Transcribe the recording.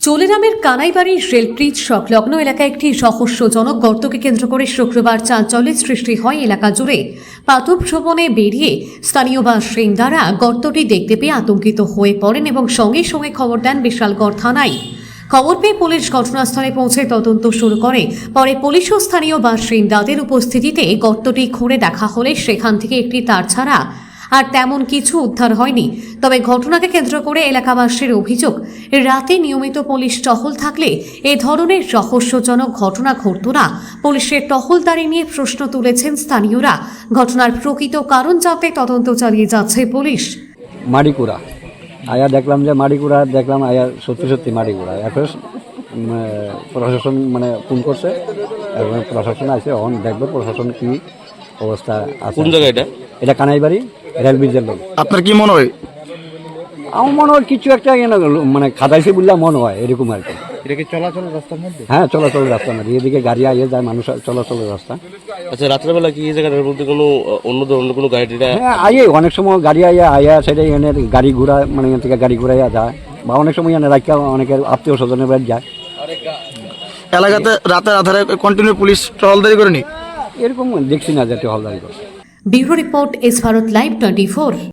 চোলেরামের কানাইবাড়ির rail bridge সংলগ্ন এলাকায় একটি রহস্যজনক গর্তকে কেন্দ্র করে শুক্রবার চাঞ্চল্যের সৃষ্টি হয় এলাকা জুড়ে। প্রাতঃ ভ্রমণে বেরিয়ে স্থানীয় বাসিন্দারা গর্তটি দেখতে পেয়ে আতঙ্কিত হয়ে পড়েন এবং সঙ্গে সঙ্গে খবর দেন বিশালগড় থানায়। খবর পেয়ে পুলিশ ঘটনাস্থলে পৌঁছে তদন্ত শুরু করে। পরে পুলিশ ও স্থানীয় বাসিন্দাদের উপস্থিতিতে গর্তটি খুঁড়ে দেখা হলে সেখান থেকে একটি তার ছাড়া আর তেমন কিছু উদ্ধার হয়নি। তবে ঘটনাকে কেন্দ্র করে এলাকাবাসীর অভিযোগ, রাতে নিয়মিত পুলিশ টহল থাকলে এ ধরনের রহস্যজনক ঘটনা ঘটত না। পুলিশের টহলদারি নিয়ে প্রশ্ন তুলেছেন স্থানীয়রা। ঘটনার প্রকৃত কারণ জানতে তদন্ত চালিয়ে যাচ্ছে পুলিশ। মাড়িকুড়া আয়া দেখলাম যে মাড়িকুড়া দেখলাম আয়া সত্যি মাড়িকুড়া। এখন প্রশাসন ফোন করছে, এখন প্রশাসন আছে, এখন দেখবে প্রশাসন কি অবস্থা আছে। কোন জায়গা এটা? এটা কানাইবাড়ি রেল ব্রিজের লোক। আপনার কি মনে হয়? আমার মনে হয় কিছু একটা খাদাইছে বললে মনে হয় এরকম আর কি। এটা কি চলাচলের রাস্তার মধ্যে? হ্যাঁ, চলাচলের রাস্তার মধ্যে, এদিকে গাড়ি আইয়ে যায়, মানুষ চলাচলের রাস্তা। আচ্ছা, রাত্রেবেলা কি এই জায়গাটার মধ্যে কোনো অন্য কোনো গাড়িটা? হ্যাঁ, আইয়ে অনেক সময় গাড়ি আইয়া সেটাই এনে গাড়ি ঘোড়া এখান থেকে গাড়ি ঘোড়াইয়া যায়, বা অনেক সময় এনে রাখা অনেকের আত্মীয় স্বজনের বাড়ি যায়। এলাকাতে রাতের আধারে কন্টিনিউ পুলিশ টহলদারি করেনি? এরকম দেখছি না যে হলদারি করে। Bureau report, S Bharat live 24।